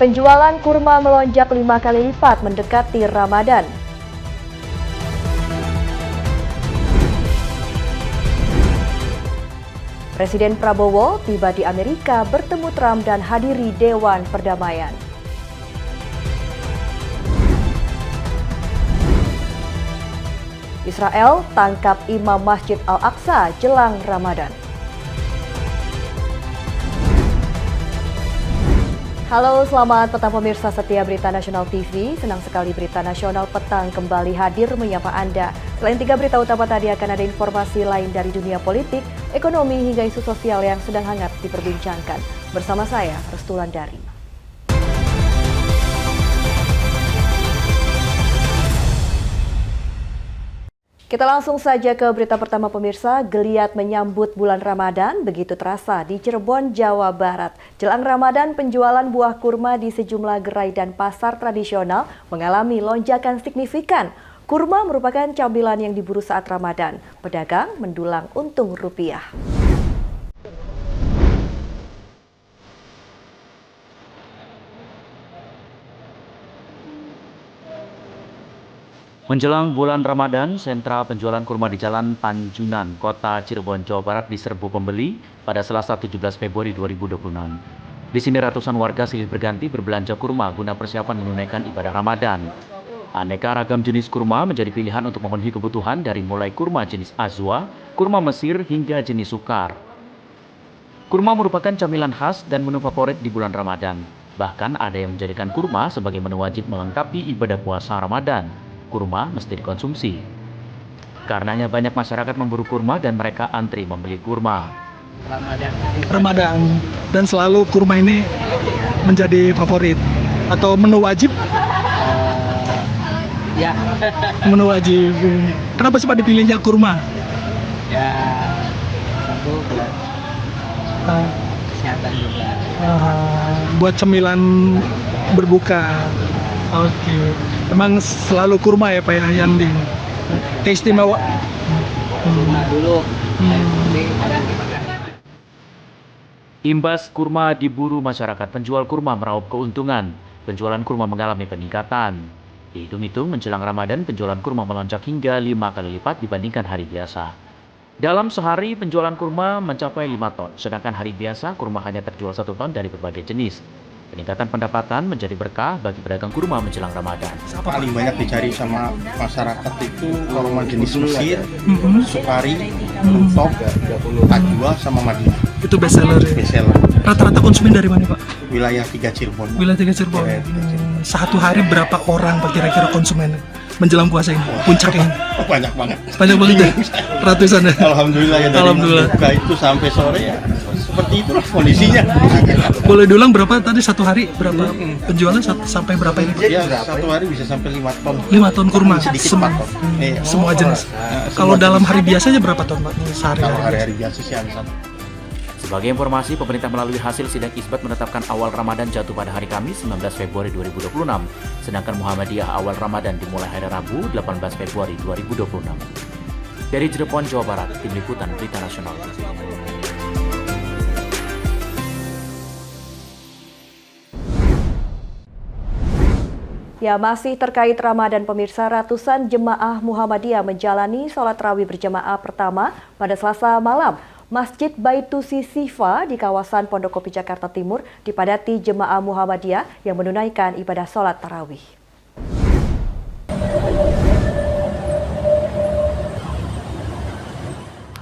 Penjualan kurma melonjak 5 kali lipat mendekati Ramadan. Presiden Prabowo tiba di Amerika bertemu Trump dan hadiri Dewan Perdamaian. Israel tangkap imam Masjid Al-Aqsa jelang Ramadan. Halo, selamat petang pemirsa setia Berita Nasional TV. Senang sekali Berita Nasional Petang kembali hadir menyapa Anda. Selain 3 berita utama tadi, akan ada informasi lain dari dunia politik, ekonomi, hingga isu sosial yang sedang hangat diperbincangkan. Bersama saya, Restu Landari. Kita langsung saja ke berita pertama pemirsa. Geliat menyambut bulan Ramadan begitu terasa di Cirebon, Jawa Barat. Jelang Ramadan, penjualan buah kurma di sejumlah gerai dan pasar tradisional mengalami lonjakan signifikan. Kurma merupakan camilan yang diburu saat Ramadan. Pedagang mendulang untung rupiah. Menjelang bulan Ramadan, sentra penjualan kurma di Jalan Panjunan, Kota Cirebon, Jawa Barat diserbu pembeli pada Selasa 17 Februari 2026. Di sini ratusan warga silih berganti berbelanja kurma guna persiapan menunaikan ibadah Ramadan. Aneka ragam jenis kurma menjadi pilihan untuk memenuhi kebutuhan dari mulai kurma jenis azwa, kurma Mesir, hingga jenis sukar. Kurma merupakan camilan khas dan menu favorit di bulan Ramadan. Bahkan ada yang menjadikan kurma sebagai menu wajib melengkapi ibadah puasa Ramadan. Kurma mesti dikonsumsi. Karenanya banyak masyarakat memburu kurma dan mereka antri membeli kurma. Ramadan dan selalu kurma ini menjadi favorit atau menu wajib? Ya. Menu wajib. Kenapa sih Pak dipilihnya kurma? Ya, satu buat kesehatan juga. Buat cemilan berbuka. Oke. Emang selalu kurma ya Pak ya, Yandi? Istimewa. Kurma dulu. Imbas kurma diburu masyarakat, penjual kurma meraup keuntungan. Penjualan kurma mengalami peningkatan. Dihitung-hitung menjelang Ramadan, penjualan kurma melonjak hingga 5 kali lipat dibandingkan hari biasa. Dalam sehari, penjualan kurma mencapai 5 ton, sedangkan hari biasa kurma hanya terjual 1 ton dari berbagai jenis. Peningkatan pendapatan menjadi berkah bagi pedagang kurma menjelang Ramadan. Paling banyak dicari sama masyarakat itu kurma jenis Mesir, Sukari, Top, Ajwa, sama Madinah. Itu best seller ya? Best seller. Rata-rata konsumen dari mana Pak? Wilayah 3 Cirebon. Wilayah 3 Cirebon. Ya, 3 Cirebon. Satu hari berapa orang Pak kira-kira konsumen menjelang puasa ini? Puncaknya? Banyak banget. Banyak banget ya? Ratusan ya? Alhamdulillah ya, dari Alhamdulillah. buka itu sampai sore ya seperti itulah kondisinya. Boleh diulang berapa tadi satu hari? Berapa penjualan sampai berapa ini Pak? Ya, satu hari bisa sampai 5 ton. 5 ton kurma? Sedikit 4 ton. Semua jenis? Kalau semua dalam jenis. hari biasanya berapa ton Pak? Sehari? Kalau hari-hari biasa sih ada satu. Sebagai informasi, pemerintah melalui hasil sidang isbat menetapkan awal Ramadan jatuh pada hari Kamis 19 Februari 2026, sedangkan Muhammadiyah awal Ramadan dimulai hari Rabu 18 Februari 2026. Dari Cirebon, Jawa Barat, Tim Liputan Berita Nasional. Ya, masih terkait Ramadan pemirsa, ratusan jemaah Muhammadiyah menjalani sholat tarawih berjamaah pertama pada Selasa malam. Masjid Baitusi Sifa di kawasan Pondokopi, Jakarta Timur dipadati jemaah Muhammadiyah yang menunaikan ibadah sholat tarawih.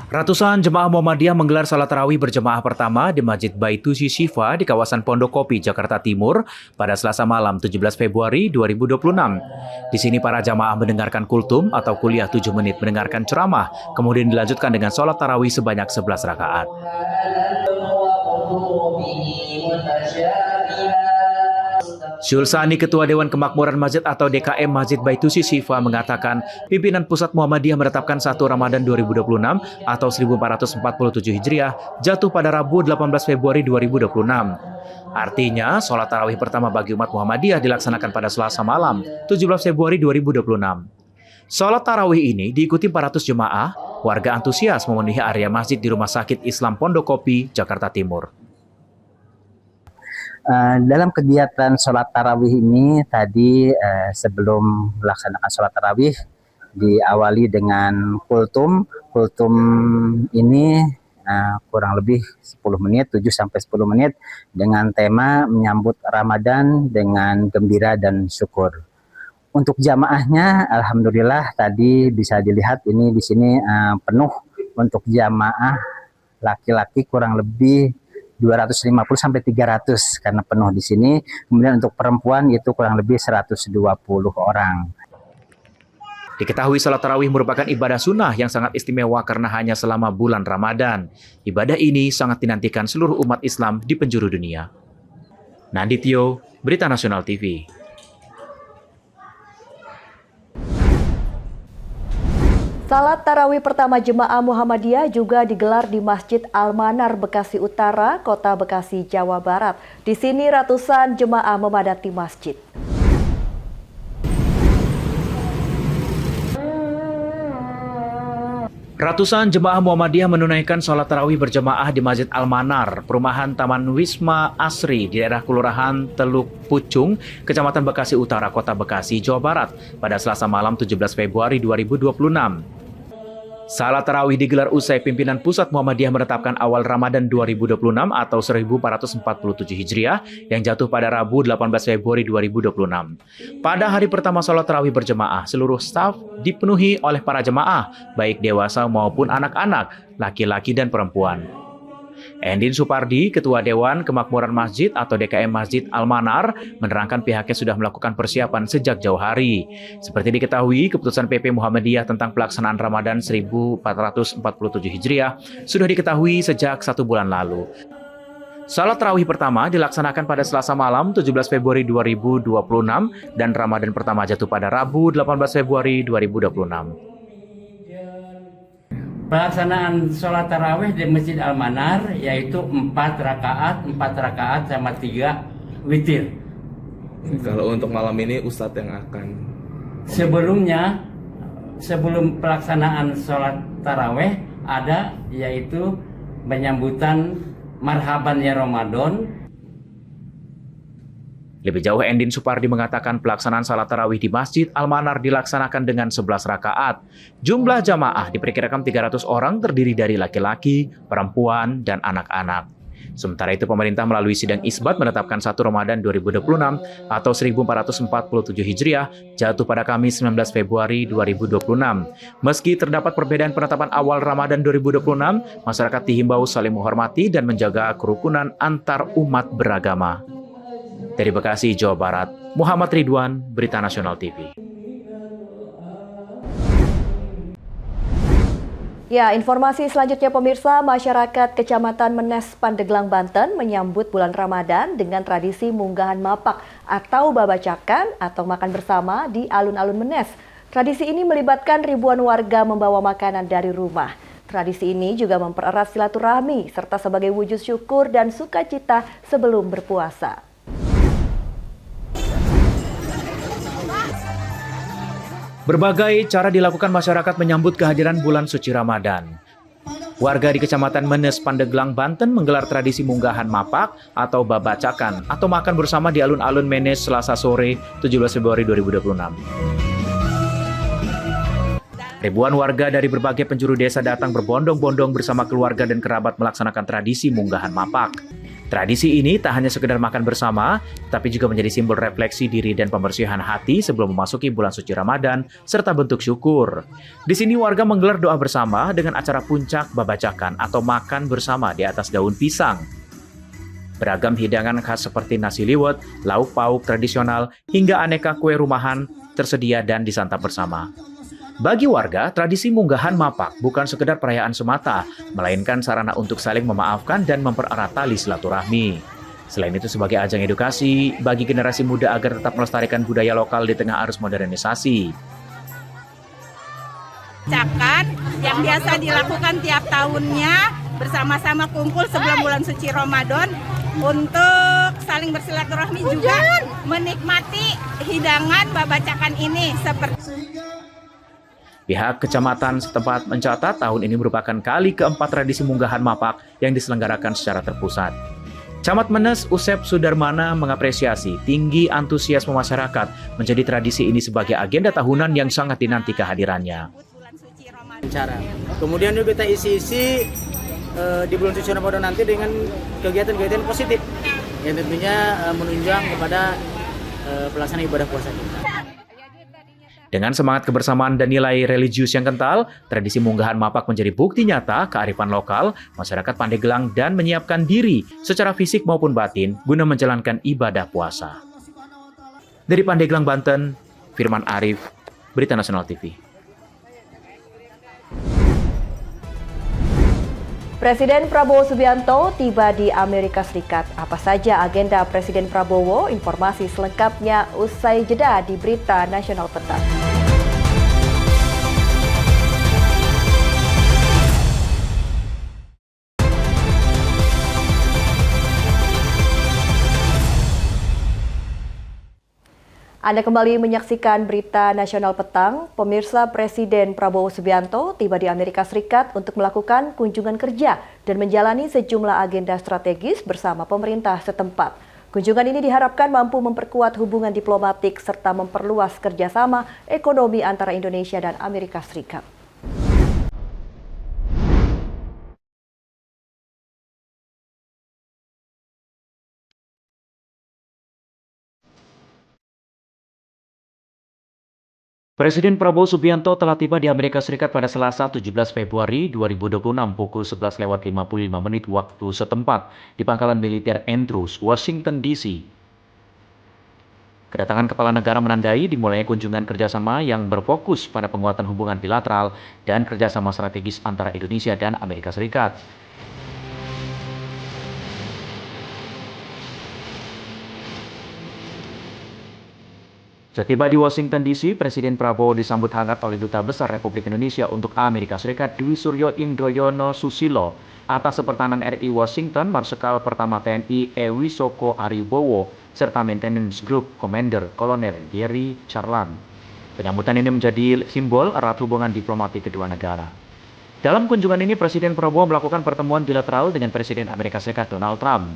Ratusan jemaah Muhammadiyah menggelar salat tarawih berjemaah pertama di Masjid Baitusi Sifa di kawasan Pondokopi, Jakarta Timur pada Selasa malam 17 Februari 2026. Di sini para jamaah mendengarkan kultum atau kuliah 7 menit mendengarkan ceramah, kemudian dilanjutkan dengan sholat tarawih sebanyak 11 rakaat. Syul Sani, Ketua Dewan Kemakmuran Masjid atau DKM Masjid Baitusi Sifa mengatakan pimpinan Pusat Muhammadiyah menetapkan 1 Ramadan 2026 atau 1447 Hijriah jatuh pada Rabu 18 Februari 2026. Artinya, sholat tarawih pertama bagi umat Muhammadiyah dilaksanakan pada Selasa malam 17 Februari 2026. Sholat tarawih ini diikuti 400 jemaah, warga antusias memenuhi area masjid di Rumah Sakit Islam Pondokopi, Jakarta Timur. Dalam kegiatan sholat tarawih ini tadi sebelum melaksanakan sholat tarawih diawali dengan kultum. Kultum ini kurang lebih 10 menit, 7-10 menit dengan tema menyambut Ramadan dengan gembira dan syukur. Untuk jamaahnya, alhamdulillah tadi bisa dilihat ini di sini penuh untuk jamaah laki-laki kurang lebih 250 sampai 300 karena penuh di sini. Kemudian untuk perempuan itu kurang lebih 120 orang. Diketahui salat tarawih merupakan ibadah sunnah yang sangat istimewa karena hanya selama bulan Ramadan. Ibadah ini sangat dinantikan seluruh umat Islam di penjuru dunia. Nandityo, Berita Nasional TV. Salat tarawih pertama jemaah Muhammadiyah juga digelar di Masjid Al-Manar, Bekasi Utara, Kota Bekasi, Jawa Barat. Di sini ratusan jemaah memadati masjid. Ratusan jemaah Muhammadiyah menunaikan sholat tarawih berjemaah di Masjid Al-Manar, perumahan Taman Wisma Asri di daerah Kelurahan Teluk Pucung, Kecamatan Bekasi Utara, Kota Bekasi, Jawa Barat, pada Selasa malam 17 Februari 2026. Salat tarawih digelar usai pimpinan Pusat Muhammadiyah menetapkan awal Ramadan 2026 atau 1447 Hijriah yang jatuh pada Rabu 18 Februari 2026. Pada hari pertama salat tarawih berjemaah, seluruh staf dipenuhi oleh para jemaah, baik dewasa maupun anak-anak, laki-laki dan perempuan. Endin Supardi, Ketua Dewan Kemakmuran Masjid atau DKM Masjid Al-Manar, menerangkan pihaknya sudah melakukan persiapan sejak jauh hari. Seperti diketahui, keputusan PP Muhammadiyah tentang pelaksanaan Ramadan 1447 Hijriah sudah diketahui sejak 1 bulan lalu. Salat tarawih pertama dilaksanakan pada Selasa malam 17 Februari 2026 dan Ramadan pertama jatuh pada Rabu 18 Februari 2026. Pelaksanaan sholat tarawih di Masjid Al-Manar yaitu 4 rakaat sama 3 witir. Kalau untuk malam ini Ustadz yang akan sebelum pelaksanaan sholat tarawih ada yaitu penyambutan marhaban ya Ramadan. Lebih jauh, Endin Supardi mengatakan pelaksanaan salat tarawih di Masjid Al-Manar dilaksanakan dengan 11 rakaat. Jumlah jamaah diperkirakan 300 orang terdiri dari laki-laki, perempuan, dan anak-anak. Sementara itu, pemerintah melalui sidang isbat menetapkan 1 Ramadan 2026 atau 1447 Hijriah jatuh pada Kamis 19 Februari 2026. Meski terdapat perbedaan penetapan awal Ramadan 2026, masyarakat dihimbau saling menghormati dan menjaga kerukunan antar umat beragama. Dari Bekasi, Jawa Barat, Muhammad Ridwan, Berita Nasional TV. Ya, informasi selanjutnya pemirsa, masyarakat Kecamatan Menes, Pandeglang, Banten menyambut bulan Ramadan dengan tradisi munggahan mapak atau babacakan atau makan bersama di alun-alun Menes. Tradisi ini melibatkan ribuan warga membawa makanan dari rumah. Tradisi ini juga mempererat silaturahmi serta sebagai wujud syukur dan sukacita sebelum berpuasa. Berbagai cara dilakukan masyarakat menyambut kehadiran bulan suci Ramadan. Warga di Kecamatan Menes, Pandeglang, Banten menggelar tradisi munggahan mapak atau babacakan atau makan bersama di alun-alun Menes Selasa sore 17 Februari 2026. Ribuan warga dari berbagai penjuru desa datang berbondong-bondong bersama keluarga dan kerabat melaksanakan tradisi munggahan mapak. Tradisi ini tak hanya sekedar makan bersama, tapi juga menjadi simbol refleksi diri dan pembersihan hati sebelum memasuki bulan suci Ramadan, serta bentuk syukur. Di sini warga menggelar doa bersama dengan acara puncak babacakan atau makan bersama di atas daun pisang. Beragam hidangan khas seperti nasi liwet, lauk pauk tradisional, hingga aneka kue rumahan tersedia dan disantap bersama. Bagi warga, tradisi munggahan mapak bukan sekedar perayaan semata, melainkan sarana untuk saling memaafkan dan mempererat tali silaturahmi. Selain itu sebagai ajang edukasi bagi generasi muda agar tetap melestarikan budaya lokal di tengah arus modernisasi. Babacakan yang biasa dilakukan tiap tahunnya bersama-sama kumpul sebelum bulan suci Ramadan untuk saling bersilaturahmi juga menikmati hidangan babacakan ini seperti. Pihak kecamatan setempat mencatat tahun ini merupakan kali keempat tradisi munggahan mapak yang diselenggarakan secara terpusat. Camat Menes Usep Sudarmana mengapresiasi tinggi antusiasme masyarakat menjadi tradisi ini sebagai agenda tahunan yang sangat dinanti kehadirannya. Kemudian juga kita isi-isi di bulan suci Ramadan nanti dengan kegiatan-kegiatan positif yang tentunya menunjang kepada pelaksanaan ibadah puasa kita. Dengan semangat kebersamaan dan nilai religius yang kental, tradisi munggahan mapak menjadi bukti nyata kearifan lokal masyarakat Pandeglang dan menyiapkan diri secara fisik maupun batin guna menjalankan ibadah puasa. Dari Pandeglang, Banten, Firman Arif, Berita Nasional TV. Presiden Prabowo Subianto tiba di Amerika Serikat. Apa saja agenda Presiden Prabowo? Informasi selengkapnya usai jeda di Berita Nasional Petang. Anda kembali menyaksikan Berita Nasional Petang. Pemirsa, Presiden Prabowo Subianto tiba di Amerika Serikat untuk melakukan kunjungan kerja dan menjalani sejumlah agenda strategis bersama pemerintah setempat. Kunjungan ini diharapkan mampu memperkuat hubungan diplomatik serta memperluas kerjasama ekonomi antara Indonesia dan Amerika Serikat. Presiden Prabowo Subianto telah tiba di Amerika Serikat pada Selasa 17 Februari 2026 pukul 11.55 waktu setempat di pangkalan militer Andrews, Washington DC. Kedatangan kepala negara menandai dimulainya kunjungan kerjasama yang berfokus pada penguatan hubungan bilateral dan kerjasama strategis antara Indonesia dan Amerika Serikat. Setiba di Washington DC, Presiden Prabowo disambut hangat oleh Duta Besar Republik Indonesia untuk Amerika Serikat Dwi Suryo Indroyono Susilo atas Sepertahanan RI Washington, Marsikal Pertama TNI Ewi Soko Aribowo, serta Maintenance Group Commander Kolonel Gary Charlan. Penyambutan ini menjadi simbol erat hubungan diplomatik kedua negara. Dalam kunjungan ini, Presiden Prabowo melakukan pertemuan bilateral dengan Presiden Amerika Serikat Donald Trump.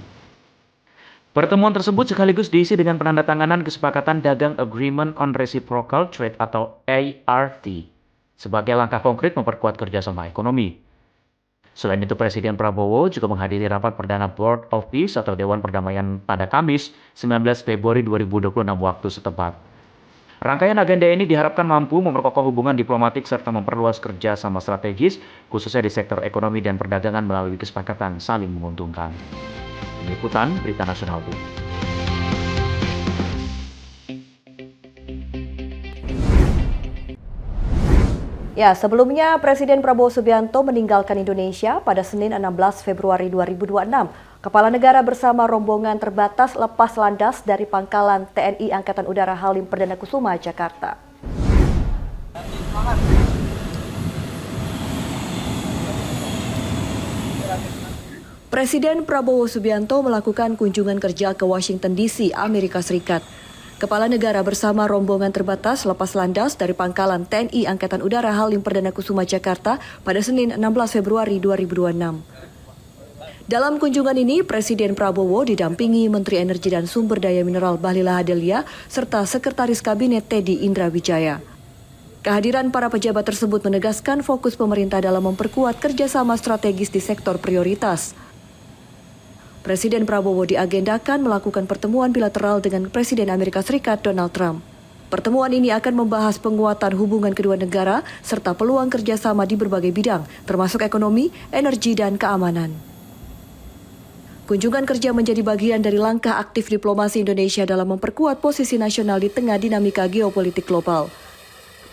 Pertemuan tersebut sekaligus diisi dengan penandatanganan Kesepakatan Dagang Agreement on Reciprocal Trade atau ART sebagai langkah konkret memperkuat kerjasama ekonomi. Selain itu, Presiden Prabowo juga menghadiri rapat perdana Board of Peace atau Dewan Perdamaian pada Kamis 19 Februari 2026 waktu setempat. Rangkaian agenda ini diharapkan mampu memperkokoh hubungan diplomatik serta memperluas kerjasama strategis khususnya di sektor ekonomi dan perdagangan melalui kesepakatan saling menguntungkan. Liputan Berita Nasional TV. Ya, sebelumnya Presiden Prabowo Subianto meninggalkan Indonesia pada Senin 16 Februari 2026. Kepala negara bersama rombongan terbatas lepas landas dari pangkalan TNI Angkatan Udara Halim Perdana Kusuma, Jakarta. Presiden Prabowo Subianto melakukan kunjungan kerja ke Washington DC, Amerika Serikat. Kepala negara bersama rombongan terbatas lepas landas dari pangkalan TNI Angkatan Udara Halim Perdana Kusuma, Jakarta pada Senin 16 Februari 2026. Dalam kunjungan ini, Presiden Prabowo didampingi Menteri Energi dan Sumber Daya Mineral Bahlil Lahadalia serta Sekretaris Kabinet Teddy Indra Wijaya. Kehadiran para pejabat tersebut menegaskan fokus pemerintah dalam memperkuat kerjasama strategis di sektor prioritas. Presiden Prabowo diagendakan melakukan pertemuan bilateral dengan Presiden Amerika Serikat Donald Trump. Pertemuan ini akan membahas penguatan hubungan kedua negara serta peluang kerjasama di berbagai bidang, termasuk ekonomi, energi, dan keamanan. Kunjungan kerja menjadi bagian dari langkah aktif diplomasi Indonesia dalam memperkuat posisi nasional di tengah dinamika geopolitik global.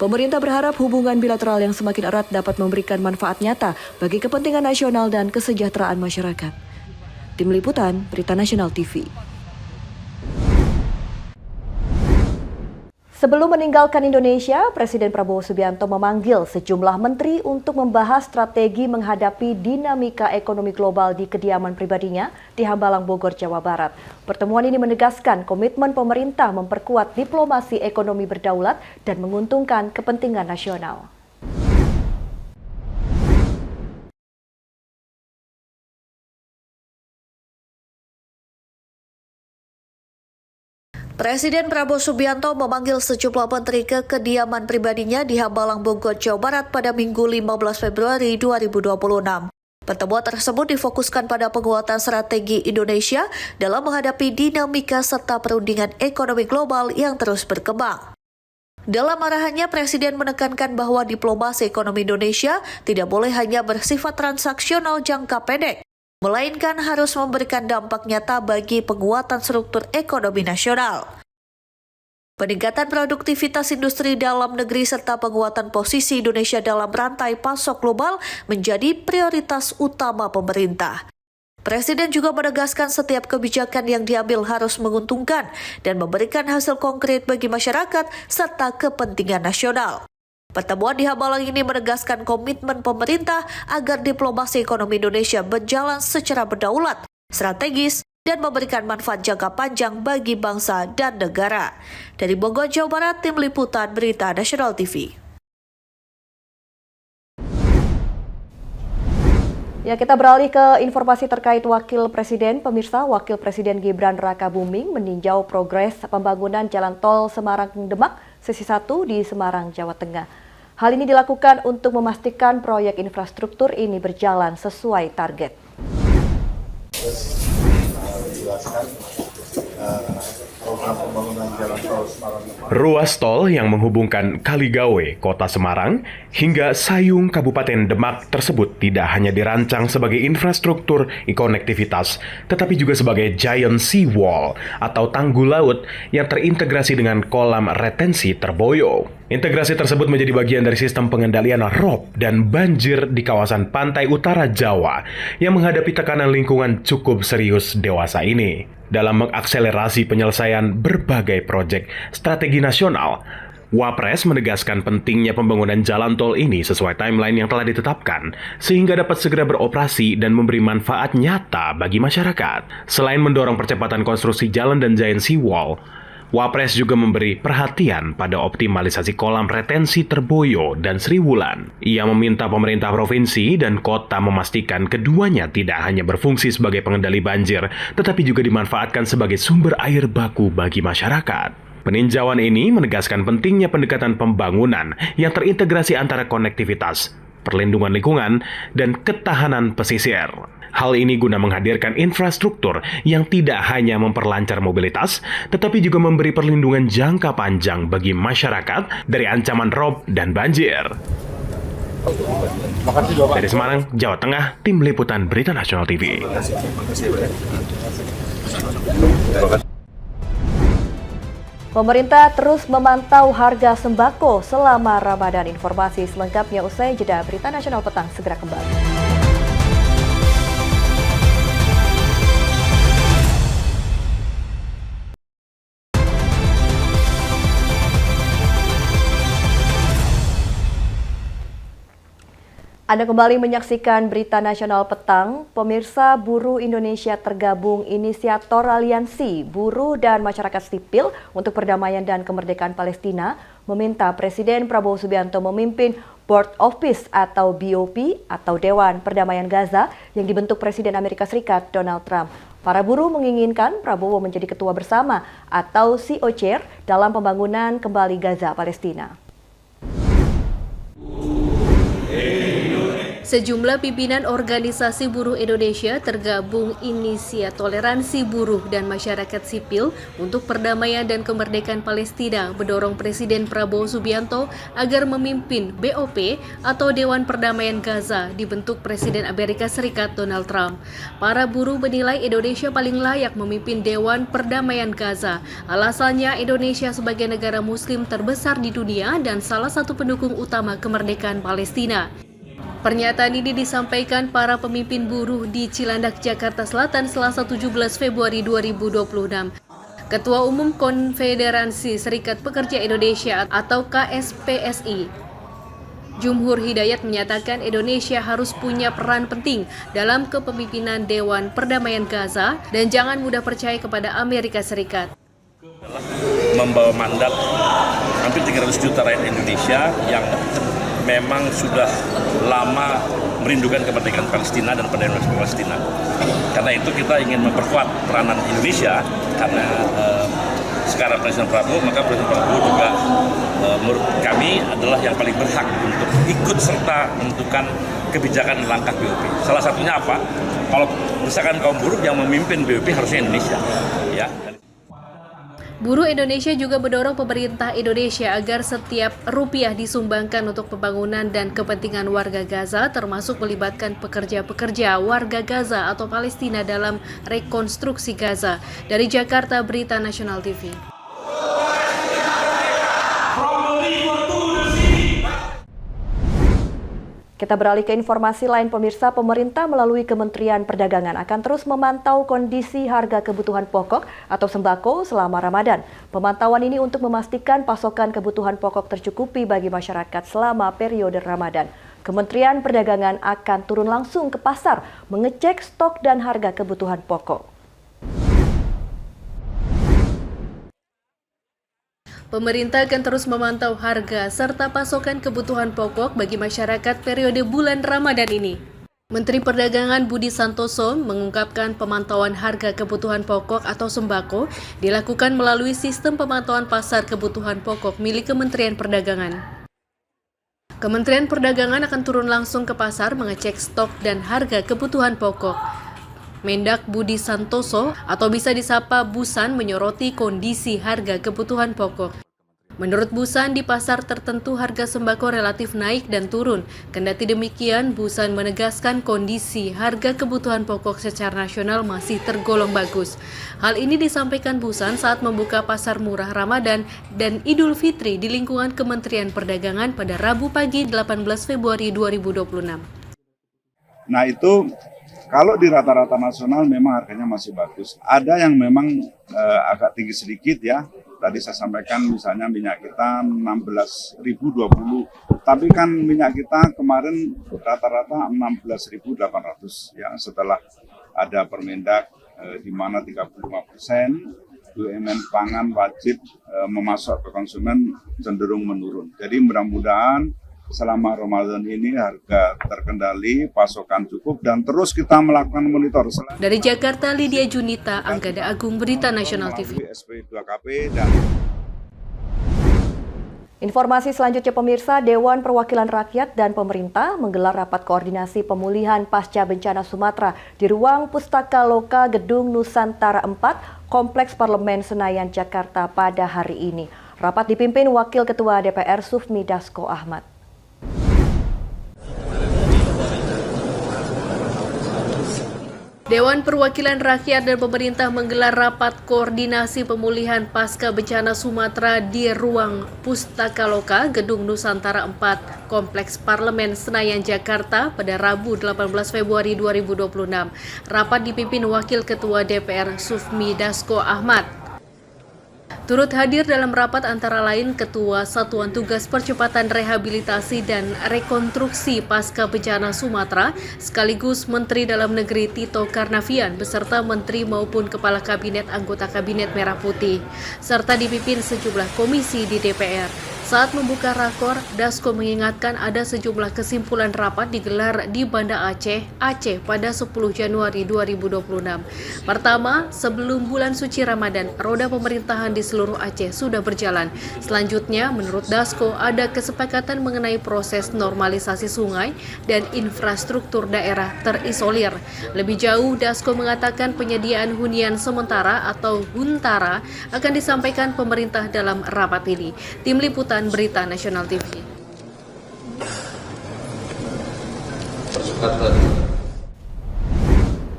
Pemerintah berharap hubungan bilateral yang semakin erat dapat memberikan manfaat nyata bagi kepentingan nasional dan kesejahteraan masyarakat. Tim Liputan, Berita Nasional TV. Sebelum meninggalkan Indonesia, Presiden Prabowo Subianto memanggil sejumlah menteri untuk membahas strategi menghadapi dinamika ekonomi global di kediaman pribadinya di Hambalang, Bogor, Jawa Barat. Pertemuan ini menegaskan komitmen pemerintah memperkuat diplomasi ekonomi berdaulat dan menguntungkan kepentingan nasional. Presiden Prabowo Subianto memanggil sejumlah menteri ke kediaman pribadinya di Hambalang, Bogor, Jawa Barat pada Minggu 15 Februari 2026. Pertemuan tersebut difokuskan pada penguatan strategi Indonesia dalam menghadapi dinamika serta perundingan ekonomi global yang terus berkembang. Dalam arahannya, Presiden menekankan bahwa diplomasi ekonomi Indonesia tidak boleh hanya bersifat transaksional jangka pendek, melainkan harus memberikan dampak nyata bagi penguatan struktur ekonomi nasional. Peningkatan produktivitas industri dalam negeri serta penguatan posisi Indonesia dalam rantai pasok global menjadi prioritas utama pemerintah. Presiden juga menegaskan setiap kebijakan yang diambil harus menguntungkan dan memberikan hasil konkret bagi masyarakat serta kepentingan nasional. Pertemuan di Hambalang ini menegaskan komitmen pemerintah agar diplomasi ekonomi Indonesia berjalan secara berdaulat, strategis, dan memberikan manfaat jangka panjang bagi bangsa dan negara. Dari Bogor, Jawa Barat, Tim Liputan Berita Nasional TV. Ya, kita beralih ke informasi terkait Wakil Presiden. Pemirsa, Wakil Presiden Gibran Rakabuming meninjau progres pembangunan Jalan Tol Semarang-Demak sesi 1 di Semarang, Jawa Tengah. Hal ini dilakukan untuk memastikan proyek infrastruktur ini berjalan sesuai target. Ruas tol yang menghubungkan Kaligawe, Kota Semarang, hingga Sayung, Kabupaten Demak tersebut tidak hanya dirancang sebagai infrastruktur konektivitas, tetapi juga sebagai giant sea wall atau tanggul laut yang terintegrasi dengan kolam retensi Terboyo. Integrasi tersebut menjadi bagian dari sistem pengendalian rob dan banjir di kawasan pantai utara Jawa yang menghadapi tekanan lingkungan cukup serius dewasa ini. Dalam mengakselerasi penyelesaian berbagai proyek strategi nasional, Wapres menegaskan pentingnya pembangunan jalan tol ini sesuai timeline yang telah ditetapkan, sehingga dapat segera beroperasi dan memberi manfaat nyata bagi masyarakat. Selain mendorong percepatan konstruksi jalan dan giant sea wall, Wapres juga memberi perhatian pada optimalisasi kolam retensi Terboyo dan Sri Wulan. Ia meminta pemerintah provinsi dan kota memastikan keduanya tidak hanya berfungsi sebagai pengendali banjir, tetapi juga dimanfaatkan sebagai sumber air baku bagi masyarakat. Peninjauan ini menegaskan pentingnya pendekatan pembangunan yang terintegrasi antara konektivitas, perlindungan lingkungan, dan ketahanan pesisir. Hal ini guna menghadirkan infrastruktur yang tidak hanya memperlancar mobilitas, tetapi juga memberi perlindungan jangka panjang bagi masyarakat dari ancaman rob dan banjir. Dari Semarang, Jawa Tengah, Tim Liputan Berita Nasional TV. Pemerintah terus memantau harga sembako selama Ramadan. Informasi selengkapnya usai jeda. Berita Nasional Petang segera kembali. Anda kembali menyaksikan Berita Nasional Petang. Pemirsa, buruh Indonesia tergabung inisiator aliansi buruh dan masyarakat sipil untuk perdamaian dan kemerdekaan Palestina meminta Presiden Prabowo Subianto memimpin Board of Peace atau BOP atau Dewan Perdamaian Gaza yang dibentuk Presiden Amerika Serikat Donald Trump. Para buruh menginginkan Prabowo menjadi ketua bersama atau co-chair dalam pembangunan kembali Gaza Palestina. Sejumlah pimpinan organisasi buruh Indonesia tergabung Inisiatif Toleransi Buruh dan Masyarakat Sipil untuk Perdamaian dan Kemerdekaan Palestina mendorong Presiden Prabowo Subianto agar memimpin BOP atau Dewan Perdamaian Gaza dibentuk Presiden Amerika Serikat Donald Trump. Para buruh menilai Indonesia paling layak memimpin Dewan Perdamaian Gaza. Alasannya Indonesia sebagai negara muslim terbesar di dunia dan salah satu pendukung utama kemerdekaan Palestina. Pernyataan ini disampaikan para pemimpin buruh di Cilandak, Jakarta Selatan, Selasa 17 Februari 2026. Ketua Umum Konfederasi Serikat Pekerja Indonesia atau KSPSI, Jumhur Hidayat menyatakan Indonesia harus punya peran penting dalam kepemimpinan Dewan Perdamaian Gaza dan jangan mudah percaya kepada Amerika Serikat. Membawa mandat hampir 300 juta rakyat Indonesia yang memang sudah lama merindukan kemerdekaan Palestina dan perdamaian Palestina. Karena itu kita ingin memperkuat peranan Indonesia karena sekarang Presiden Prabowo, maka Presiden Prabowo juga menurut kami adalah yang paling berhak untuk ikut serta menentukan kebijakan dan langkah BOP. Salah satunya apa? Kalau misalkan kaum buruh yang memimpin BOP harusnya Indonesia, ya. Buruh Indonesia juga mendorong pemerintah Indonesia agar setiap rupiah disumbangkan untuk pembangunan dan kepentingan warga Gaza, termasuk melibatkan pekerja-pekerja warga Gaza atau Palestina dalam rekonstruksi Gaza. Dari Jakarta, Berita Nasional TV. Kita beralih ke informasi lain pemirsa, pemerintah melalui Kementerian Perdagangan akan terus memantau kondisi harga kebutuhan pokok atau sembako selama Ramadan. Pemantauan ini untuk memastikan pasokan kebutuhan pokok tercukupi bagi masyarakat selama periode Ramadan. Kementerian Perdagangan akan turun langsung ke pasar mengecek stok dan harga kebutuhan pokok. Pemerintah akan terus memantau harga serta pasokan kebutuhan pokok bagi masyarakat periode bulan Ramadan ini. Menteri Perdagangan Budi Santoso mengungkapkan pemantauan harga kebutuhan pokok atau sembako dilakukan melalui sistem pemantauan pasar kebutuhan pokok milik Kementerian Perdagangan. Kementerian Perdagangan akan turun langsung ke pasar mengecek stok dan harga kebutuhan pokok. Mendak Budi Santoso atau bisa disapa Busan menyoroti kondisi harga kebutuhan pokok. Menurut Busan, di pasar tertentu harga sembako relatif naik dan turun. Kendati demikian, Busan menegaskan kondisi harga kebutuhan pokok secara nasional masih tergolong bagus. Hal ini disampaikan Busan saat membuka pasar murah Ramadan dan Idul Fitri di lingkungan Kementerian Perdagangan pada Rabu pagi 18 Februari 2026. Nah itu kalau di rata-rata nasional memang harganya masih bagus. Ada yang memang agak tinggi sedikit ya. Tadi saya sampaikan misalnya minyak kita 16.020. Tapi kan minyak kita kemarin rata-rata 16.800 ya, setelah ada Permendak di mana 35% BUMN pangan wajib memasok ke konsumen cenderung menurun. Jadi mudah-mudahan selama Ramadan ini harga terkendali, pasokan cukup, dan terus kita melakukan monitor. Dari Jakarta, Lydia Junita, Anggada Agung, Berita Nasional TV. SP2KP dan Informasi selanjutnya pemirsa, Dewan Perwakilan Rakyat dan pemerintah menggelar rapat koordinasi pemulihan pasca bencana Sumatera di ruang Pustaka Loka Gedung Nusantara 4, Kompleks Parlemen Senayan, Jakarta pada hari ini. Rapat dipimpin Wakil Ketua DPR Sufmi Dasko Ahmad. Dewan Perwakilan Rakyat dan pemerintah menggelar rapat koordinasi pemulihan pasca bencana Sumatera di ruang Pustaka Loka Gedung Nusantara 4, Kompleks Parlemen Senayan, Jakarta pada Rabu 18 Februari 2026. Rapat dipimpin Wakil Ketua DPR Sufmi Dasko Ahmad. Turut hadir dalam rapat antara lain Ketua Satuan Tugas Percepatan Rehabilitasi dan Rekonstruksi Pasca Bencana Sumatera, sekaligus Menteri Dalam Negeri Tito Karnavian beserta Menteri maupun Kepala Kabinet anggota Kabinet Merah Putih, serta dipimpin sejumlah komisi di DPR. Saat membuka rakor, Dasko mengingatkan ada sejumlah kesimpulan rapat digelar di Banda Aceh, pada 10 Januari 2026. Pertama, sebelum bulan suci Ramadan, roda pemerintahan di seluruh Aceh sudah berjalan. Selanjutnya, menurut Dasko, ada kesepakatan mengenai proses normalisasi sungai dan infrastruktur daerah terisolir. Lebih jauh, Dasko mengatakan penyediaan hunian sementara atau huntara akan disampaikan pemerintah dalam rapat ini. Tim Liputan Berita Nasional TV.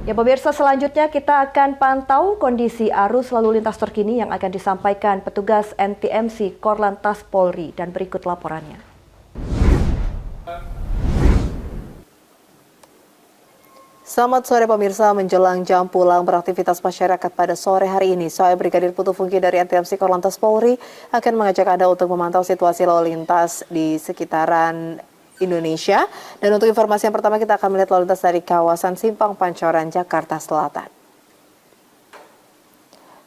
Ya pemirsa, selanjutnya kita akan pantau kondisi arus lalu lintas terkini yang akan disampaikan petugas NTMC Korlantas Polri, dan berikut laporannya. Selamat sore pemirsa, menjelang jam pulang beraktivitas masyarakat pada sore hari ini, saya Brigadir Putu Fungi dari NTMC Korlantas Polri akan mengajak Anda untuk memantau situasi lalu lintas di sekitaran Indonesia. Dan untuk informasi yang pertama, kita akan melihat lalu lintas dari kawasan Simpang Pancoran, Jakarta Selatan.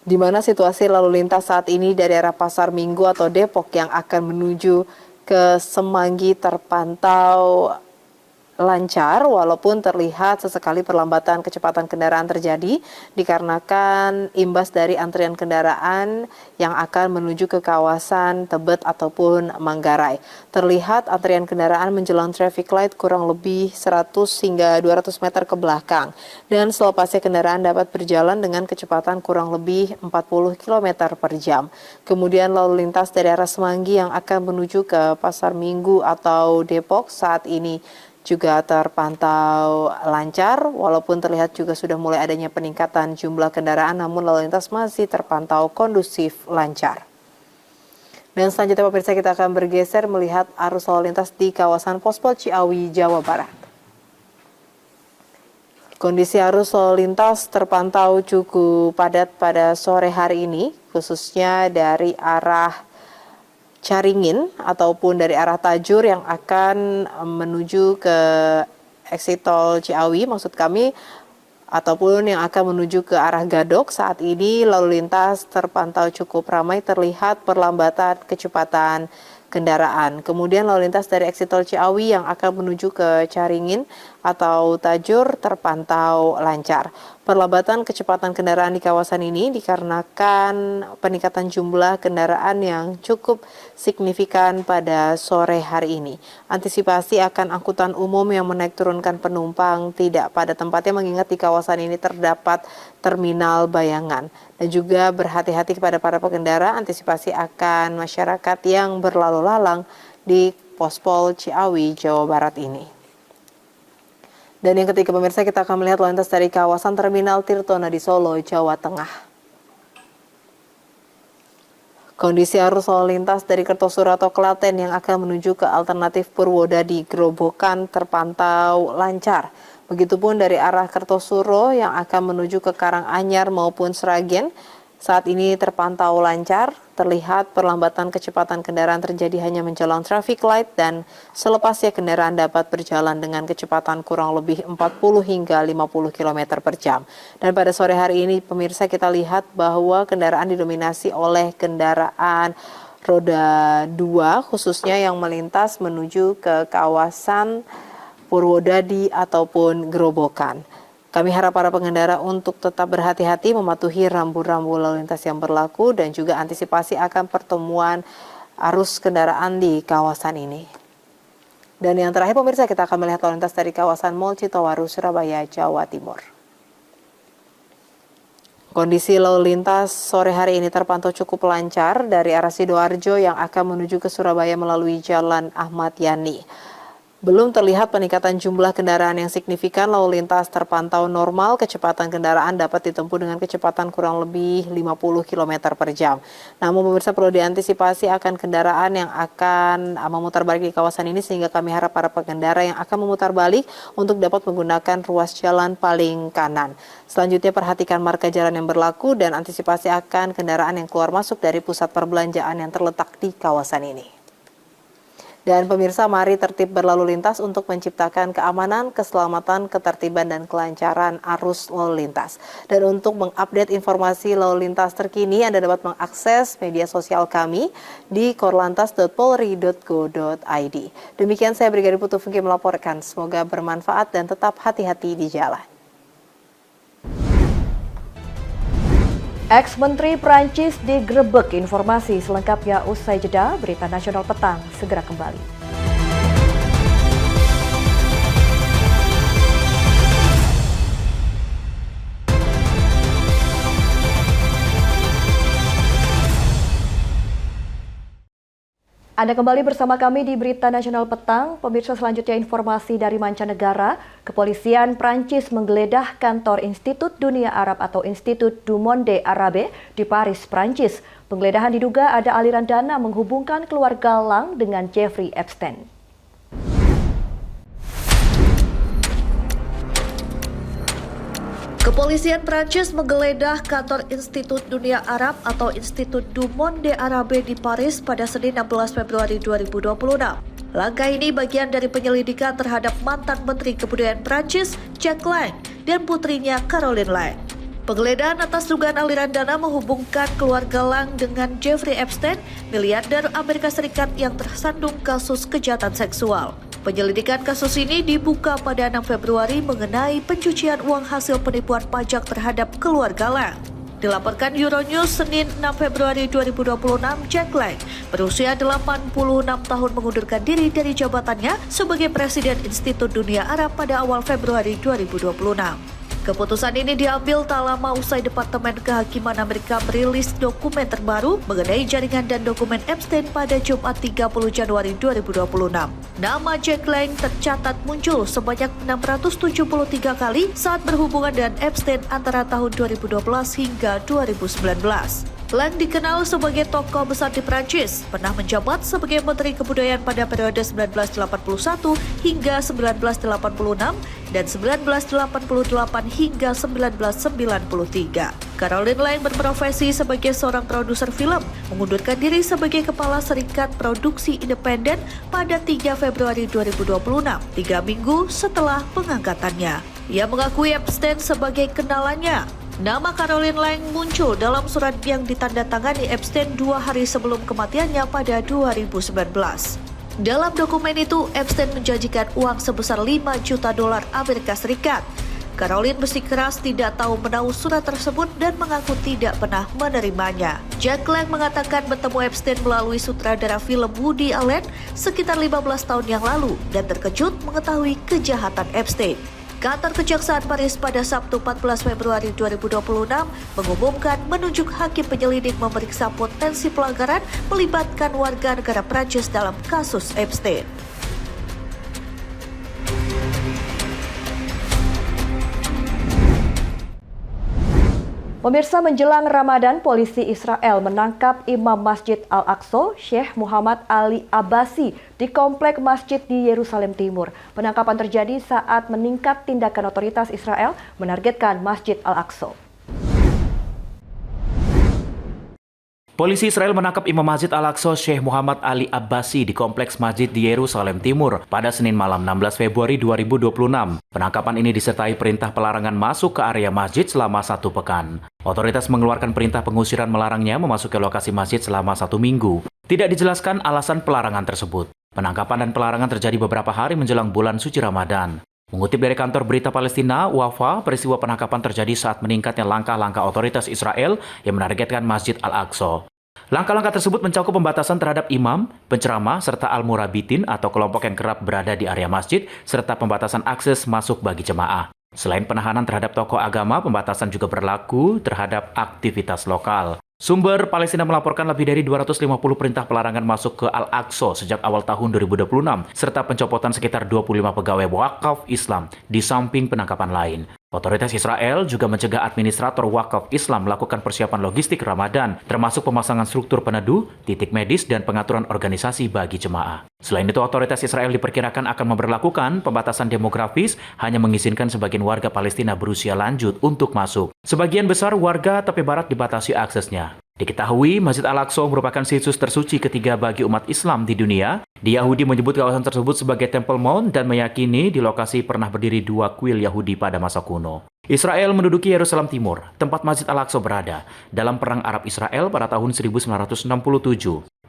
Di mana situasi lalu lintas saat ini dari arah Pasar Minggu atau Depok yang akan menuju ke Semanggi terpantau lancar walaupun terlihat sesekali perlambatan kecepatan kendaraan terjadi dikarenakan imbas dari antrian kendaraan yang akan menuju ke kawasan Tebet ataupun Manggarai. Terlihat antrian kendaraan menjelang traffic light kurang lebih 100 hingga 200 meter ke belakang dan selepasnya kendaraan dapat berjalan dengan kecepatan kurang lebih 40 km per jam. Kemudian lalu lintas dari arah Semanggi yang akan menuju ke Pasar Minggu atau Depok saat ini juga terpantau lancar, walaupun terlihat juga sudah mulai adanya peningkatan jumlah kendaraan, namun lalu lintas masih terpantau kondusif lancar. Dan selanjutnya pemirsa, kita akan bergeser melihat arus lalu lintas di kawasan Pospol Ciawi, Jawa Barat. Kondisi arus lalu lintas terpantau cukup padat pada sore hari ini, khususnya dari arah Caringin ataupun dari arah Tajur yang akan menuju ke exit tol Ciawi, maksud kami, ataupun yang akan menuju ke arah Gadok. Saat ini lalu lintas terpantau cukup ramai, terlihat perlambatan kecepatan kendaraan. Kemudian lalu lintas dari exit tol Ciawi yang akan menuju ke Caringin atau Tajur terpantau lancar. Perlambatan kecepatan kendaraan di kawasan ini dikarenakan peningkatan jumlah kendaraan yang cukup signifikan pada sore hari ini. Antisipasi akan angkutan umum yang menaik turunkan penumpang tidak pada tempatnya, mengingat di kawasan ini terdapat terminal Bayangan. Dan juga berhati-hati kepada para pengendara, antisipasi akan masyarakat yang berlalu lalang di Pospol Ciawi, Jawa Barat ini. Dan yang ketiga pemirsa, kita akan melihat lalu lintas dari kawasan Terminal Tirtona di Solo, Jawa Tengah. Kondisi arus lalu lintas dari Kertosuro atau Klaten yang akan menuju ke alternatif Purwodadi Grobogan terpantau lancar. Begitupun dari arah Kertosuro yang akan menuju ke Karanganyar maupun Sragen saat ini terpantau lancar. Terlihat perlambatan kecepatan kendaraan terjadi hanya menjelang traffic light dan selepasnya kendaraan dapat berjalan dengan kecepatan kurang lebih 40 hingga 50 km per jam. Dan pada sore hari ini pemirsa, kita lihat bahwa kendaraan didominasi oleh kendaraan roda 2 khususnya yang melintas menuju ke kawasan Purwodadi ataupun Grobogan. Kami harap para pengendara untuk tetap berhati-hati, mematuhi rambu-rambu lalu lintas yang berlaku dan juga antisipasi akan pertemuan arus kendaraan di kawasan ini. Dan yang terakhir pemirsa, kita akan melihat lalu lintas dari kawasan Mall Citowaru, Surabaya, Jawa Timur. Kondisi lalu lintas sore hari ini terpantau cukup lancar dari arah Sidoarjo yang akan menuju ke Surabaya melalui Jalan Ahmad Yani. Belum terlihat peningkatan jumlah kendaraan yang signifikan, lalu lintas terpantau normal, kecepatan kendaraan dapat ditempuh dengan kecepatan kurang lebih 50 km per jam. Namun pemirsa, perlu diantisipasi akan kendaraan yang akan memutar balik di kawasan ini, sehingga kami harap para pengendara yang akan memutar balik untuk dapat menggunakan ruas jalan paling kanan. Selanjutnya perhatikan marka jalan yang berlaku dan antisipasi akan kendaraan yang keluar masuk dari pusat perbelanjaan yang terletak di kawasan ini. Dan pemirsa, mari tertib berlalu lintas untuk menciptakan keamanan, keselamatan, ketertiban, dan kelancaran arus lalu lintas. Dan untuk mengupdate informasi lalu lintas terkini, Anda dapat mengakses media sosial kami di korlantas.polri.go.id. Demikian saya Brigadir Putu Funky melaporkan. Semoga bermanfaat dan tetap hati-hati di jalan. Ex-Menteri Prancis digerebek. Informasi selengkapnya usai jeda. Berita Nasional Petang segera kembali. Anda kembali bersama kami di Berita Nasional Petang. Pemirsa, selanjutnya informasi dari mancanegara. Kepolisian Prancis menggeledah kantor Institut Dunia Arab atau Institut du Monde Arabe di Paris, Prancis. Penggeledahan diduga ada aliran dana menghubungkan keluarga Lang dengan Jeffrey Epstein. Kepolisian Prancis menggeledah kantor Institut Dunia Arab atau Institut du Monde Arabe di Paris pada Senin 16 Februari 2026. Langkah ini bagian dari penyelidikan terhadap mantan Menteri Kebudayaan Prancis, Jack Lang, dan putrinya Caroline Lang. Penggeledahan atas dugaan aliran dana menghubungkan keluarga Lang dengan Jeffrey Epstein, miliarder Amerika Serikat yang tersandung kasus kejahatan seksual. Penyelidikan kasus ini dibuka pada 6 Februari mengenai pencucian uang hasil penipuan pajak terhadap keluarga Lang. Dilaporkan Euronews Senin 6 Februari 2026, Jack Lang berusia 86 tahun mengundurkan diri dari jabatannya sebagai Presiden Institut Dunia Arab pada awal Februari 2026. Keputusan ini diambil tak lama usai Departemen Kehakiman Amerika merilis dokumen terbaru mengenai jaringan dan dokumen Epstein pada Jumat 30 Januari 2026. Nama Jack Lang tercatat muncul sebanyak 673 kali saat berhubungan dengan Epstein antara tahun 2012 hingga 2019. Lang dikenal sebagai tokoh besar di Prancis, pernah menjabat sebagai Menteri Kebudayaan pada periode 1981 hingga 1986 dan 1988 hingga 1993. Caroline Lang berprofesi sebagai seorang produser film, mengundurkan diri sebagai Kepala Serikat Produksi Independen pada 3 Februari 2026, 3 minggu setelah pengangkatannya. Ia mengakui Epstein sebagai kenalannya. Nama Caroline Lang muncul dalam surat yang ditandatangani Epstein 2 hari sebelum kematiannya pada 2019. Dalam dokumen itu, Epstein menjanjikan uang sebesar 5 juta dolar Amerika Serikat. Caroline bersikeras tidak tahu menahu surat tersebut dan mengaku tidak pernah menerimanya. Jack Lang mengatakan bertemu Epstein melalui sutradara film Woody Allen sekitar 15 tahun yang lalu dan terkejut mengetahui kejahatan Epstein. Kantor Kejaksaan Paris pada Sabtu 14 Februari 2026 mengumumkan menunjuk hakim penyelidik memeriksa potensi pelanggaran melibatkan warga negara Prancis dalam kasus Epstein. Pemirsa, menjelang Ramadan, polisi Israel menangkap Imam Masjid Al-Aqsa, Syekh Muhammad Ali Abbasi, di komplek masjid di Yerusalem Timur. Penangkapan terjadi saat meningkat tindakan otoritas Israel menargetkan Masjid Al-Aqsa. Polisi Israel menangkap Imam Masjid Al-Aqsa Syekh Muhammad Ali Abbasi di kompleks masjid di Yerusalem Timur pada Senin malam 16 Februari 2026. Penangkapan ini disertai perintah pelarangan masuk ke area masjid selama 1 pekan. Otoritas mengeluarkan perintah pengusiran melarangnya memasuki lokasi masjid selama 1 minggu. Tidak dijelaskan alasan pelarangan tersebut. Penangkapan dan pelarangan terjadi beberapa hari menjelang bulan suci Ramadan. Mengutip dari kantor berita Palestina, Wafa, peristiwa penangkapan terjadi saat meningkatnya langkah-langkah otoritas Israel yang menargetkan Masjid Al-Aqsa. Langkah-langkah tersebut mencakup pembatasan terhadap imam, penceramah, serta al-murabitin atau kelompok yang kerap berada di area masjid, serta pembatasan akses masuk bagi jemaah. Selain penahanan terhadap tokoh agama, pembatasan juga berlaku terhadap aktivitas lokal. Sumber Palestina melaporkan lebih dari 250 perintah pelarangan masuk ke Al-Aqsa sejak awal tahun 2026, serta pencopotan sekitar 25 pegawai wakaf Islam di samping penangkapan lain. Otoritas Israel juga mencegah administrator wakaf Islam melakukan persiapan logistik Ramadan, termasuk pemasangan struktur peneduh, titik medis, dan pengaturan organisasi bagi jemaah. Selain itu, otoritas Israel diperkirakan akan memberlakukan pembatasan demografis, hanya mengizinkan sebagian warga Palestina berusia lanjut untuk masuk. Sebagian besar warga tepi barat dibatasi aksesnya. Diketahui, Masjid Al-Aqsa merupakan situs tersuci ketiga bagi umat Islam di dunia. Di Yahudi menyebut kawasan tersebut sebagai Temple Mount dan meyakini di lokasi pernah berdiri 2 kuil Yahudi pada masa kuno. Israel menduduki Yerusalem Timur, tempat Masjid Al-Aqsa berada, dalam Perang Arab-Israel pada tahun 1967.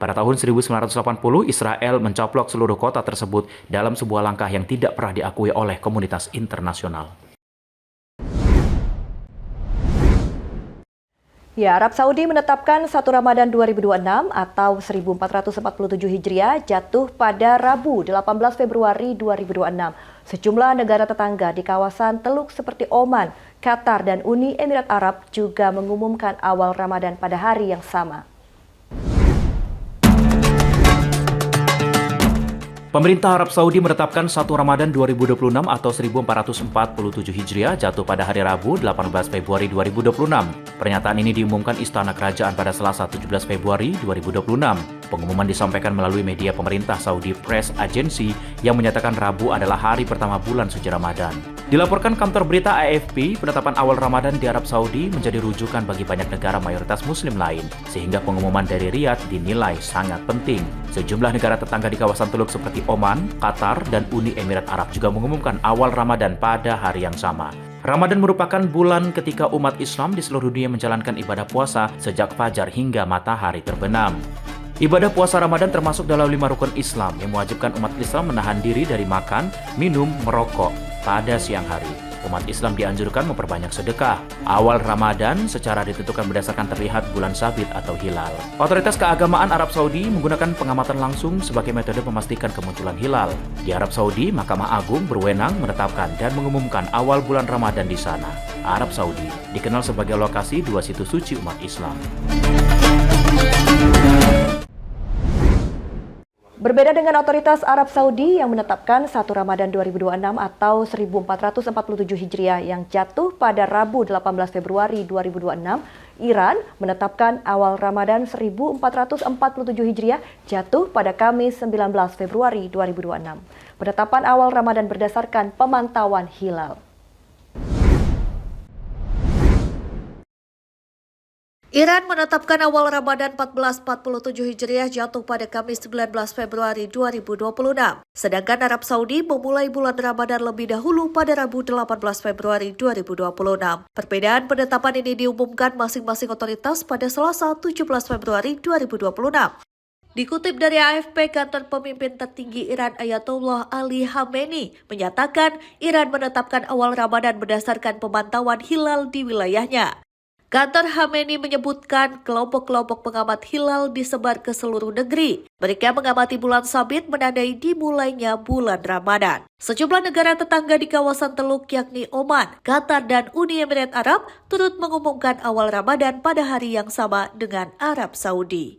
Pada tahun 1980, Israel mencaplok seluruh kota tersebut dalam sebuah langkah yang tidak pernah diakui oleh komunitas internasional. Ya, Arab Saudi menetapkan 1 Ramadan 2026 atau 1447 Hijriah jatuh pada Rabu 18 Februari 2026. Sejumlah negara tetangga di kawasan Teluk seperti Oman, Qatar, dan Uni Emirat Arab juga mengumumkan awal Ramadan pada hari yang sama. Pemerintah Arab Saudi menetapkan 1 Ramadan 2026 atau 1447 Hijriah jatuh pada hari Rabu 18 Februari 2026. Pernyataan ini diumumkan Istana Kerajaan pada Selasa 17 Februari 2026. Pengumuman disampaikan melalui media pemerintah Saudi Press Agency yang menyatakan Rabu adalah hari pertama bulan suci Ramadan. Dilaporkan kantor berita AFP, penetapan awal Ramadan di Arab Saudi menjadi rujukan bagi banyak negara mayoritas Muslim lain, sehingga pengumuman dari Riyadh dinilai sangat penting. Sejumlah negara tetangga di kawasan Teluk seperti Oman, Qatar, dan Uni Emirat Arab juga mengumumkan awal Ramadan pada hari yang sama. Ramadan merupakan bulan ketika umat Islam di seluruh dunia menjalankan ibadah puasa sejak fajar hingga matahari terbenam. Ibadah puasa Ramadan termasuk dalam 5 rukun Islam yang mewajibkan umat Islam menahan diri dari makan, minum, merokok pada siang hari. Umat Islam dianjurkan memperbanyak sedekah. Awal Ramadan secara ditentukan berdasarkan terlihat bulan sabit atau hilal. Otoritas keagamaan Arab Saudi menggunakan pengamatan langsung sebagai metode memastikan kemunculan hilal. Di Arab Saudi, Mahkamah Agung berwenang menetapkan dan mengumumkan awal bulan Ramadan di sana. Arab Saudi dikenal sebagai lokasi 2 situs suci umat Islam. Berbeda dengan otoritas Arab Saudi yang menetapkan 1 Ramadan 2026 atau 1447 Hijriah yang jatuh pada Rabu 18 Februari 2026, Iran menetapkan awal Ramadan 1447 Hijriah jatuh pada Kamis 19 Februari 2026. Penetapan awal Ramadan berdasarkan pemantauan hilal. Iran menetapkan awal Ramadan 1447 Hijriah jatuh pada Kamis 19 Februari 2026. Sedangkan Arab Saudi memulai bulan Ramadan lebih dahulu pada Rabu 18 Februari 2026. Perbedaan penetapan ini diumumkan masing-masing otoritas pada Selasa 17 Februari 2026. Dikutip dari AFP, kantor pemimpin tertinggi Iran Ayatollah Ali Khamenei menyatakan Iran menetapkan awal Ramadan berdasarkan pemantauan hilal di wilayahnya. Kantor Khamenei menyebutkan kelompok-kelompok pengamat hilal disebar ke seluruh negeri. Mereka mengamati bulan sabit menandai dimulainya bulan Ramadan. Sejumlah negara tetangga di kawasan Teluk yakni Oman, Qatar, dan Uni Emirat Arab turut mengumumkan awal Ramadan pada hari yang sama dengan Arab Saudi.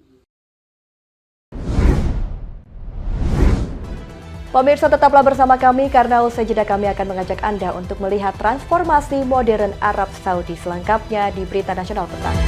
Pemirsa, tetaplah bersama kami karena usai jeda kami akan mengajak Anda untuk melihat transformasi modern Arab Saudi selengkapnya di Berita Nasional Petang.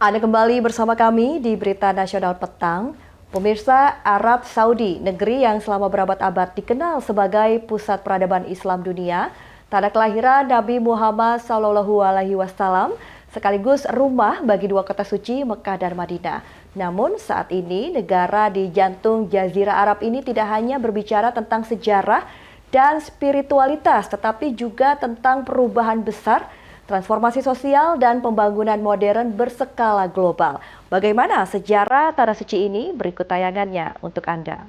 Anda kembali bersama kami di Berita Nasional Petang. Pemirsa, Arab Saudi, negeri yang selama berabad-abad dikenal sebagai pusat peradaban Islam dunia, tanah kelahiran Nabi Muhammad SAW, sekaligus rumah bagi 2 kota suci Mekah dan Madinah. Namun saat ini negara di jantung Jazirah Arab ini tidak hanya berbicara tentang sejarah dan spiritualitas, tetapi juga tentang perubahan besar, transformasi sosial dan pembangunan modern berskala global. Bagaimana sejarah tanah suci ini? Berikut tayangannya untuk Anda.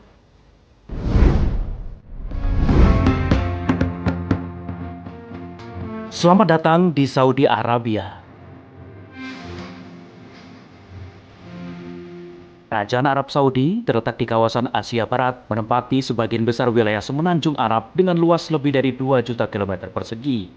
Selamat datang di Saudi Arabia. Kerajaan Arab Saudi terletak di kawasan Asia Barat, menempati sebagian besar wilayah semenanjung Arab dengan luas lebih dari 2 juta kilometer persegi,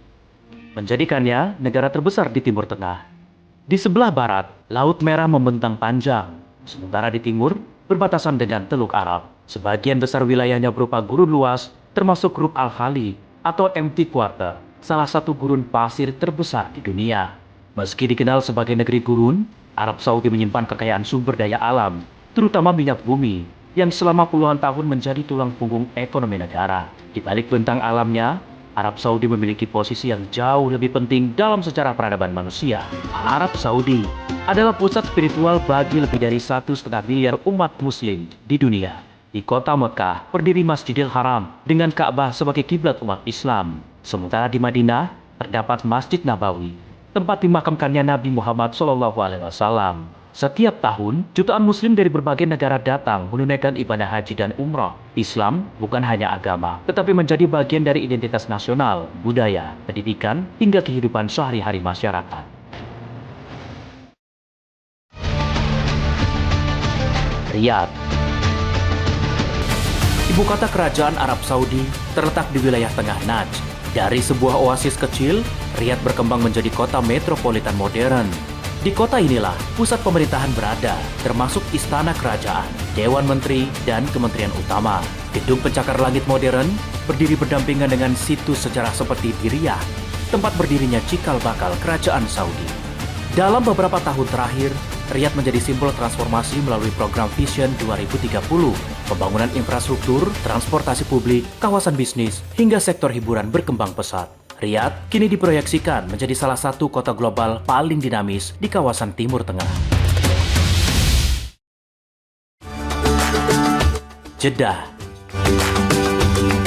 menjadikannya negara terbesar di Timur Tengah. Di sebelah barat, Laut Merah membentang panjang, sementara di timur berbatasan dengan Teluk Arab. Sebagian besar wilayahnya berupa gurun luas, termasuk Rub Al-Khali atau Empty Quarter, salah satu gurun pasir terbesar di dunia. Meski dikenal sebagai negeri gurun, Arab Saudi menyimpan kekayaan sumber daya alam, terutama minyak bumi, yang selama puluhan tahun menjadi tulang punggung ekonomi negara. Di balik bentang alamnya, Arab Saudi memiliki posisi yang jauh lebih penting dalam sejarah peradaban manusia. Arab Saudi adalah pusat spiritual bagi lebih dari 1,5 miliar umat muslim di dunia. Di kota Mekah berdiri Masjidil Haram dengan Ka'bah sebagai kiblat umat Islam. Sementara di Madinah terdapat Masjid Nabawi, tempat dimakamkannya Nabi Muhammad SAW. Setiap tahun, jutaan muslim dari berbagai negara datang menunaikan ibadah haji dan umrah. Islam bukan hanya agama, tetapi menjadi bagian dari identitas nasional, budaya, pendidikan, hingga kehidupan sehari-hari masyarakat. Riyadh, ibu kota kerajaan Arab Saudi, terletak di wilayah tengah Najd. Dari sebuah oasis kecil, Riyadh berkembang menjadi kota metropolitan modern. Di kota inilah pusat pemerintahan berada, termasuk istana kerajaan, dewan menteri, dan kementerian utama. Gedung pencakar langit modern berdiri berdampingan dengan situs sejarah seperti di Riyadh, tempat berdirinya cikal bakal kerajaan Saudi. Dalam beberapa tahun terakhir, Riyadh menjadi simbol transformasi melalui program Vision 2030, pembangunan infrastruktur, transportasi publik, kawasan bisnis, hingga sektor hiburan berkembang pesat. Riyadh kini diproyeksikan menjadi salah satu kota global paling dinamis di kawasan Timur Tengah. Jeddah.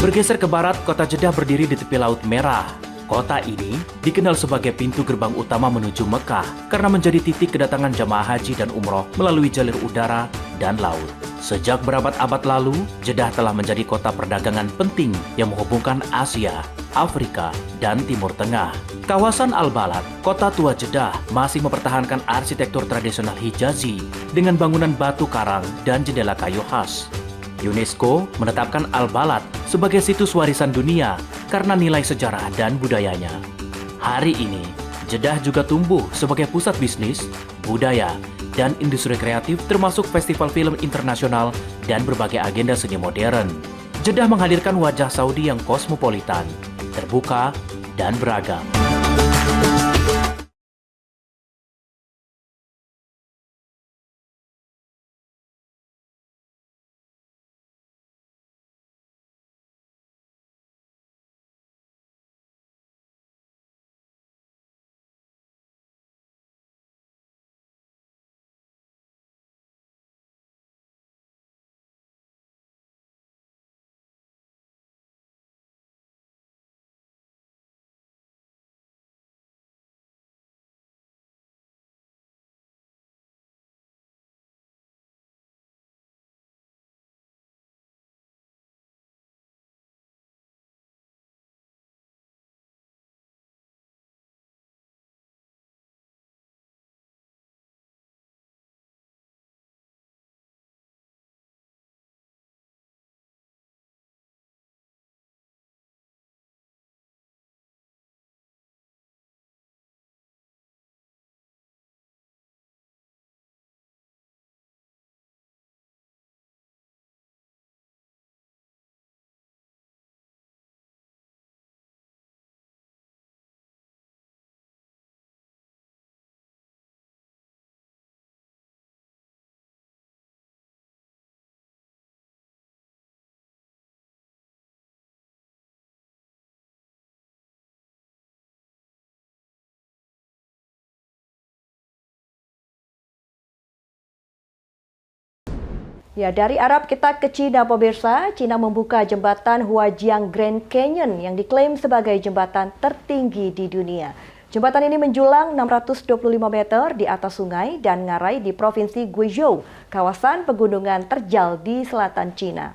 Bergeser ke barat, kota Jeddah berdiri di tepi Laut Merah. Kota ini dikenal sebagai pintu gerbang utama menuju Mekah karena menjadi titik kedatangan jamaah haji dan umroh melalui jalur udara dan laut. Sejak berabad-abad lalu, Jeddah telah menjadi kota perdagangan penting yang menghubungkan Asia, Afrika, dan Timur Tengah. Kawasan Al-Balad, kota tua Jeddah, masih mempertahankan arsitektur tradisional Hijazi dengan bangunan batu karang dan jendela kayu khas. UNESCO menetapkan Al-Balad sebagai situs warisan dunia karena nilai sejarah dan budayanya. Hari ini, Jeddah juga tumbuh sebagai pusat bisnis, budaya, dan industri kreatif termasuk festival film internasional dan berbagai agenda seni modern. Jeddah menghadirkan wajah Saudi yang kosmopolitan, terbuka, dan beragam. Ya, dari Arab kita ke Cina, pemirsa. Cina membuka jembatan Huajiang Grand Canyon yang diklaim sebagai jembatan tertinggi di dunia. Jembatan ini menjulang 625 meter di atas sungai dan ngarai di Provinsi Guizhou, kawasan pegunungan terjal di selatan Cina.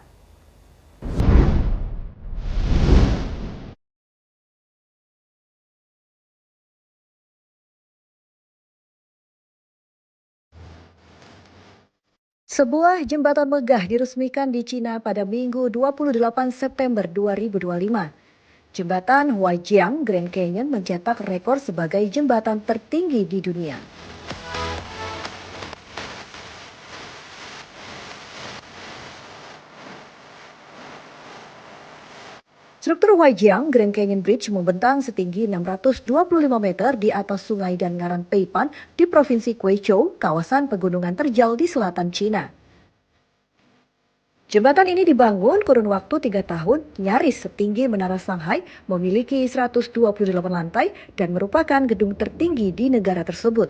Sebuah jembatan megah diresmikan di Cina pada Minggu 28 September 2025. Jembatan Huajiang Grand Canyon mencetak rekor sebagai jembatan tertinggi di dunia. Struktur Huajiang Grand Canyon Bridge membentang setinggi 625 meter di atas sungai dan ngaran Peipan di Provinsi Guizhou, kawasan pegunungan terjal di selatan Cina. Jembatan ini dibangun kurun waktu 3 tahun, nyaris setinggi Menara Shanghai, memiliki 128 lantai, dan merupakan gedung tertinggi di negara tersebut.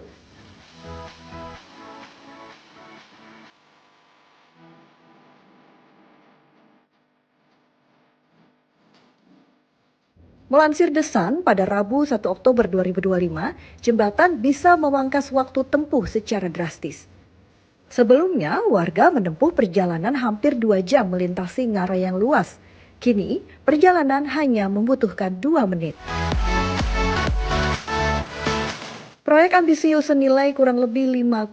Melansir The Sun, pada Rabu 1 Oktober 2025, jembatan bisa memangkas waktu tempuh secara drastis. Sebelumnya, warga menempuh perjalanan hampir 2 jam melintasi ngarai yang luas. Kini, perjalanan hanya membutuhkan 2 menit. Proyek ambisius senilai kurang lebih 5,5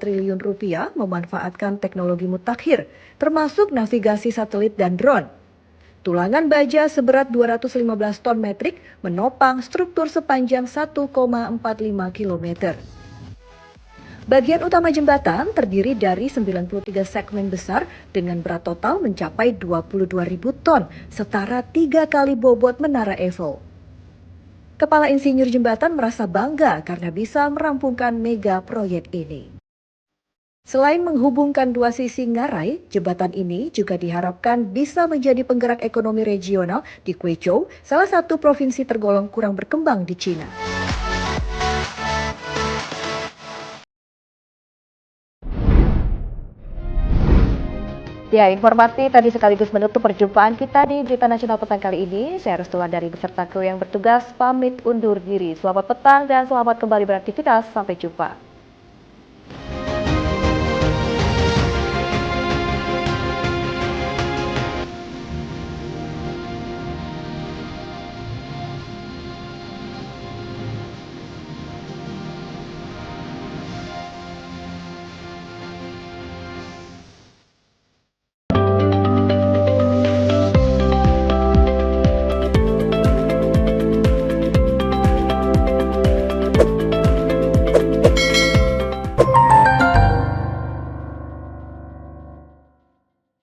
triliun rupiah memanfaatkan teknologi mutakhir, termasuk navigasi satelit dan drone. Tulangan baja seberat 215 ton metrik menopang struktur sepanjang 1,45 km. Bagian utama jembatan terdiri dari 93 segmen besar dengan berat total mencapai 22.000 ton, setara 3 kali bobot Menara Eiffel. Kepala Insinyur Jembatan merasa bangga karena bisa merampungkan mega proyek ini. Selain menghubungkan 2 sisi ngarai, jembatan ini juga diharapkan bisa menjadi penggerak ekonomi regional di Guizhou, salah satu provinsi tergolong kurang berkembang di Cina. Ya, informasi tadi sekaligus menutup perjumpaan kita di Berita Nasional Petang kali ini. Saya Restulandari beserta kru yang bertugas pamit undur diri. Selamat petang dan selamat kembali beraktivitas. Sampai jumpa.